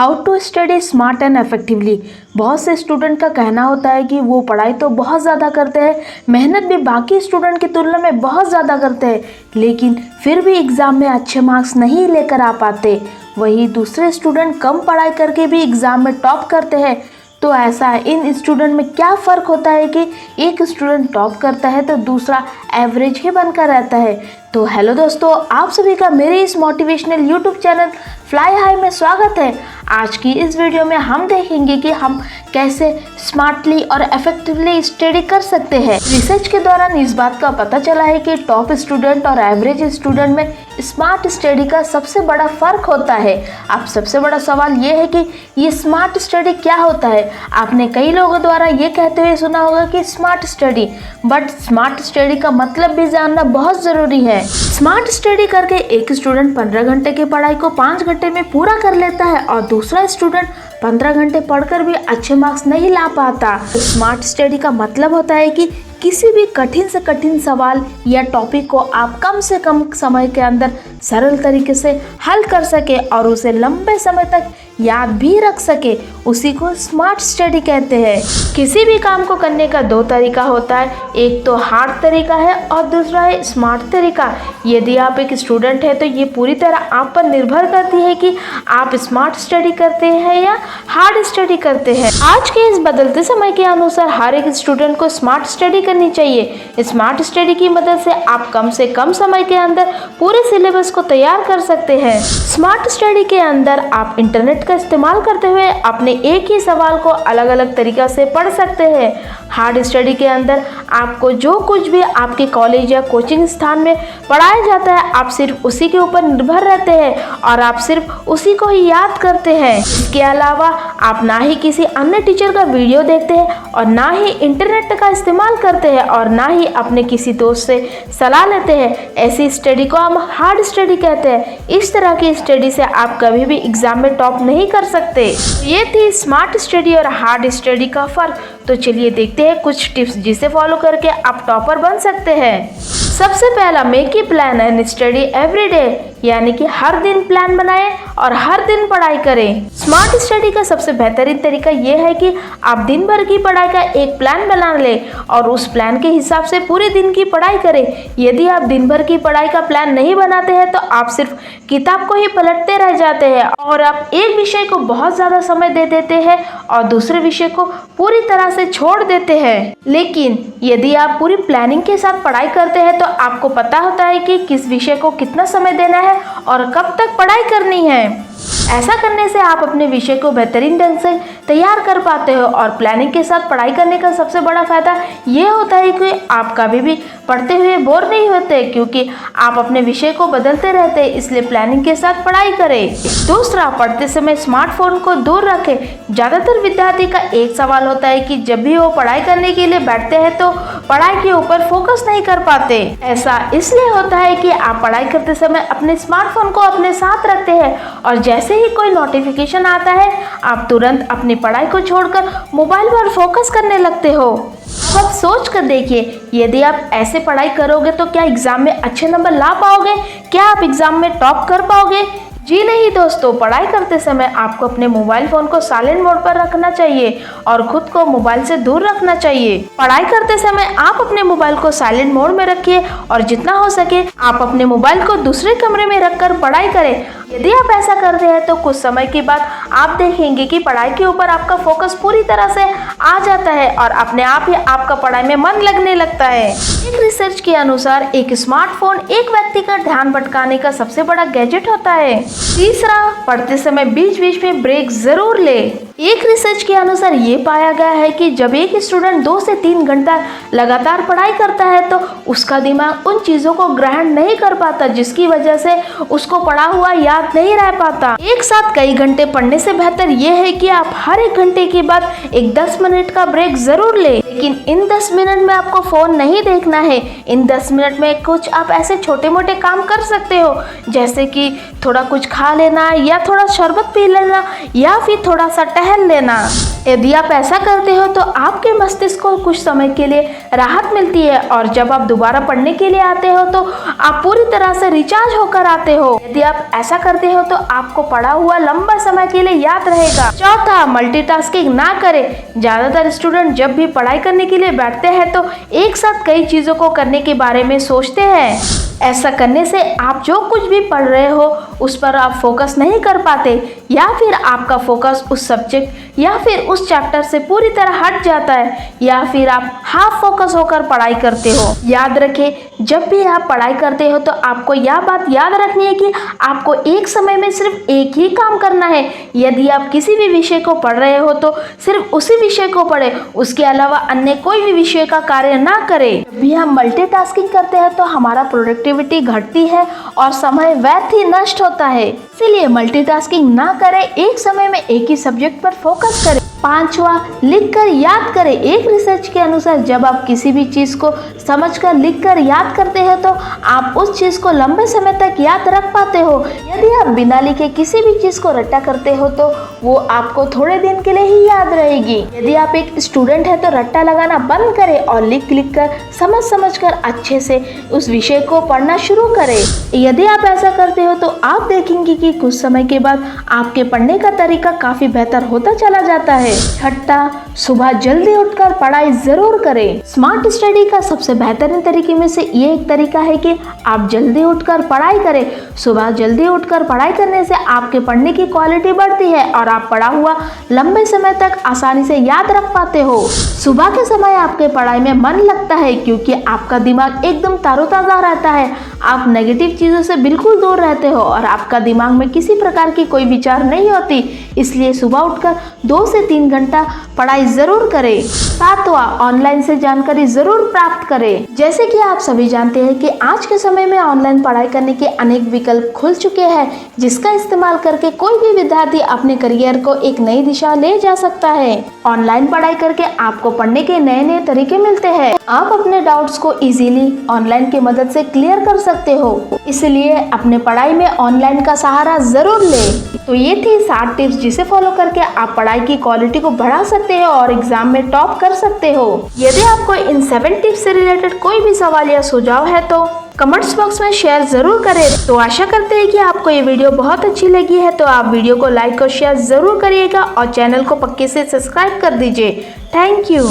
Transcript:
How to study smart and effectively. बहुत से student का कहना होता है कि वो पढ़ाई तो बहुत ज़्यादा करते हैं, मेहनत भी बाकी स्टूडेंट की तुलना में बहुत ज़्यादा करते हैं, लेकिन फिर भी एग्ज़ाम में अच्छे मार्क्स नहीं लेकर आ पाते। वहीं दूसरे स्टूडेंट कम पढ़ाई करके भी एग्ज़ाम में टॉप करते हैं। तो ऐसा इन स्टूडेंट में क्या फ़र्क होता है कि एक स्टूडेंट टॉप करता है तो दूसरा एवरेज ही बनकर रहता है। तो हेलो दोस्तों, आप सभी का मेरे इस motivational YouTube channel fly high में स्वागत है। आज की इस वीडियो में हम देखेंगे कि हम कैसे स्मार्टली और इफेक्टिवली स्टडी कर सकते हैं। रिसर्च के दौरान इस बात का पता चला है कि टॉप स्टूडेंट और एवरेज स्टूडेंट में स्मार्ट स्टडी का सबसे बड़ा फ़र्क होता है। अब सबसे बड़ा सवाल ये है कि ये स्मार्ट स्टडी क्या होता है। आपने कई लोगों द्वारा ये कहते हुए सुना होगा कि smart study, but smart study का मतलब भी जानना बहुत ज़रूरी है। स्मार्ट स्टडी करके एक स्टूडेंट 15 घंटे की पढ़ाई को 5 घंटे में पूरा कर लेता है और दूसरा स्टूडेंट 15 घंटे पढ़कर भी अच्छे मार्क्स नहीं ला पाता। स्मार्ट स्टडी का मतलब होता है कि किसी भी कठिन से कठिन सवाल या टॉपिक को आप कम से कम समय के अंदर सरल तरीके से हल कर सके और उसे लंबे समय तक याद भी रख सके, उसी को स्मार्ट स्टडी कहते हैं। किसी भी काम को करने का दो तरीका होता है, एक तो हार्ड तरीका है और दूसरा है स्मार्ट तरीका। यदि आप एक स्टूडेंट हैं तो ये पूरी तरह आप पर निर्भर करती है कि आप स्मार्ट स्टडी करते हैं या हार्ड स्टडी करते हैं। आज के इस बदलते समय के अनुसार हर एक स्टूडेंट को स्मार्ट स्टडी करनी चाहिए। स्मार्ट स्टडी की मदद से कम समय के अंदर पूरे सिलेबस को तैयार कर सकते हैं। स्मार्ट स्टडी के अंदर आप इंटरनेट का इस्तेमाल करते हुए अपने एक ही सवाल को अलग अलग तरीका से पढ़ सकते हैं। हार्ड स्टडी के अंदर आपको जो कुछ भी आपके कॉलेज या कोचिंग स्थान में पढ़ाया जाता है, आप सिर्फ उसी के ऊपर निर्भर रहते हैं और आप सिर्फ उसी को ही याद करते हैं। इसके अलावा आप ना ही किसी अन्य टीचर का वीडियो देखते हैं और ना ही इंटरनेट का इस्तेमाल करते हैं और ना ही अपने किसी दोस्त से सलाह लेते हैं। ऐसी स्टडी को हम हार्ड स्टडी कहते हैं। इस तरह की स्टडी से आप कभी भी एग्जाम में टॉप नहीं कर सकते। ये थी स्मार्ट स्टडी और हार्ड स्टडी का फर्क। तो चलिए देखते हैं कुछ टिप्स जिसे फॉलो करके आप टॉपर बन सकते हैं। सबसे पहला, make a plan and study every day, यानी कि हर दिन प्लान बनाएं और हर दिन पढ़ाई करें। स्मार्ट स्टडी का सबसे बेहतरीन तरीका यह है कि आप दिन भर की पढ़ाई का एक प्लान बना लें और उस प्लान के हिसाब से पूरे दिन की पढ़ाई करें। यदि आप दिन भर की पढ़ाई का प्लान नहीं बनाते हैं तो आप सिर्फ किताब को ही पलटते रह जाते हैं और आप एक विषय को बहुत ज़्यादा समय दे देते हैं और दूसरे विषय को पूरी तरह से छोड़ देते हैं। लेकिन यदि आप पूरी प्लानिंग के साथ पढ़ाई करते हैं तो आपको पता होता है कि किस विषय को कितना समय देना है और कब तक पढ़ाई करनी है। ऐसा करने से आप अपने विषय को बेहतरीन ढंग से तैयार कर पाते हो और प्लानिंग के साथ पढ़ाई करने का सबसे बड़ा फायदा ये होता है कि आप कभी भी पढ़ते हुए बोर नहीं होते, क्योंकि आप अपने विषय को बदलते रहते हैं। इसलिए प्लानिंग के साथ पढ़ाई करें। दूसरा, पढ़ते समय स्मार्टफोन को दूर रखें। ज़्यादातर विद्यार्थी का एक सवाल होता है कि जब भी वो पढ़ाई करने के लिए बैठते हैं तो पढ़ाई के ऊपर फोकस नहीं कर पाते। ऐसा इसलिए होता है कि आप पढ़ाई करते समय अपने स्मार्टफोन को अपने साथ रखते हैं और जैसे ही कोई नोटिफिकेशन आता है आप तुरंत अपनी पढ़ाई को छोड़कर मोबाइल पर फोकस करने लगते हो। अब सोच कर देखिए, यदि आप ऐसे पढ़ाई करोगे तो क्या एग्जाम में अच्छे नंबर ला पाओगे? क्या आप एग्जाम में टॉप कर पाओगे? जी नहीं दोस्तों, पढ़ाई करते समय आपको अपने मोबाइल फोन को साइलेंट मोड पर रखना चाहिए और खुद को मोबाइल से दूर रखना चाहिए। पढ़ाई करते समय आप अपने मोबाइल को साइलेंट मोड में रखिए और जितना हो सके आप अपने मोबाइल को दूसरे कमरे में रखकर पढ़ाई करें। यदि आप ऐसा करते हैं तो कुछ समय के बाद आप देखेंगे कि पढ़ाई के ऊपर आपका फोकस पूरी तरह से आ जाता है और अपने आप ही आपका पढ़ाई में मन लगने लगता है। एक रिसर्च के अनुसार एक स्मार्टफोन एक व्यक्ति का ध्यान भटकाने का सबसे बड़ा गैजेट होता है। तीसरा, पढ़ते समय बीच बीच में ब्रेक जरूर ले। एक रिसर्च के अनुसार ये पाया गया है कि जब एक स्टूडेंट 2 से 3 घंटा लगातार पढ़ाई करता है तो उसका दिमाग उन चीज़ों को ग्रहण नहीं कर पाता, जिसकी वजह से उसको पढ़ा हुआ याद नहीं रह पाता। एक साथ कई घंटे पढ़ने से बेहतर ये है कि आप हर एक घंटे के बाद एक 10 मिनट का ब्रेक जरूर ले। लेकिन इन 10 मिनट में आपको फ़ोन नहीं देखना है। इन 10 मिनट में कुछ आप ऐसे छोटे मोटे काम कर सकते हो, जैसे कि थोड़ा कुछ खा लेना या थोड़ा शरबत पी लेना या फिर थोड़ा सा टहल लेना। यदि आप ऐसा करते हो तो आपके मस्तिष्क को कुछ समय के लिए राहत मिलती है और जब आप दोबारा पढ़ने के लिए आते हो तो आप पूरी तरह से रिचार्ज होकर आते हो। यदि आप ऐसा करते हो तो आपको पढ़ा हुआ लंबा समय के लिए याद रहेगा। चौथा, मल्टीटास्किंग ना करें। ज़्यादातर स्टूडेंट जब भी पढ़ाई करने के लिए बैठते हैं तो एक साथ कई चीज़ों को करने के बारे में सोचते हैं। ऐसा करने से आप जो कुछ भी पढ़ रहे हो उस पर आप फोकस नहीं कर पाते या फिर आपका फोकस उस सब्जेक्ट या फिर उस चैप्टर से पूरी तरह हट जाता है या फिर आप हाफ फोकस होकर पढ़ाई करते हो। याद रखें, जब भी आप पढ़ाई करते हो तो आपको यह बात याद रखनी है कि आपको एक समय में सिर्फ एक ही काम करना है। यदि आप किसी भी विषय को पढ़ रहे हो तो सिर्फ उसी विषय को पढ़ें, उसके अलावा अन्य कोई भी विषय का कार्य ना करें। जब भी हम मल्टीटास्किंग करते हैं तो हमारा प्रोडक्टिविटी घटती है और समय व्यर्थ ही नष्ट होता है। इसीलिए मल्टीटास्किंग ना करें, एक समय में एक ही सब्जेक्ट पर फोकस करें। पांचवा, लिखकर याद करें। एक रिसर्च के अनुसार जब आप किसी भी चीज़ को समझकर लिखकर याद करते हैं तो आप उस चीज़ को लंबे समय तक याद रख पाते हो। यदि आप बिना लिखे किसी भी चीज़ को रट्टा करते हो तो वो आपको थोड़े दिन के लिए ही याद रहेगी। यदि आप एक स्टूडेंट है तो रट्टा लगाना बंद करें और लिख कर समझ कर अच्छे से उस विषय को पढ़ना शुरू करें। यदि आप ऐसा करते हो तो आप देखेंगे कि कुछ समय के बाद आपके पढ़ने का तरीका काफ़ी बेहतर होता चला जाता है। छठा, सुबह जल्दी उठकर पढ़ाई जरूर करें। स्मार्ट स्टडी का सबसे बेहतरीन तरीके में से ये एक तरीका है कि आप जल्दी उठकर पढ़ाई करें। सुबह जल्दी उठकर पढ़ाई करने से आपके पढ़ने की क्वालिटी बढ़ती है और आप पढ़ा हुआ लंबे समय तक आसानी से याद रख पाते हो। सुबह के समय आपके पढ़ाई में मन लगता है क्योंकि आपका दिमाग एकदम तरोताज़ा रहता है। आप नेगेटिव चीज़ों से बिल्कुल दूर रहते हो और आपका दिमाग में किसी प्रकार की कोई विचार नहीं होती। इसलिए सुबह उठकर 2 से 3 घंटा पढ़ाई जरूर करें। सातवां, ऑनलाइन से जानकारी जरूर प्राप्त करें। जैसे कि आप सभी जानते हैं कि आज के समय में ऑनलाइन पढ़ाई करने के अनेक विकल्प खुल चुके हैं, जिसका इस्तेमाल करके कोई भी विद्यार्थी अपने करियर को एक नई दिशा ले जा सकता है। ऑनलाइन पढ़ाई करके आपको पढ़ने के नए नए तरीके मिलते हैं। आप अपने डाउट्स को इजीली ऑनलाइन की मदद से क्लियर कर सकते हो। इसलिए अपने पढ़ाई में ऑनलाइन का सहारा जरूर लें। तो ये थी 7 टिप्स जिसे फॉलो करके आप पढ़ाई की क्वालिटी को बढ़ा सकते हो और एग्जाम में टॉप कर सकते हो। यदि आपको इन 7 टिप्स से रिलेटेड कोई भी सवाल या सुझाव है तो कमेंट्स बॉक्स में शेयर जरूर करें। तो आशा करते हैं कि आपको ये वीडियो बहुत अच्छी लगी है, तो आप वीडियो को लाइक और शेयर जरूर करिएगा और चैनल को पक्के से सब्सक्राइब कर दीजिए। Thank you.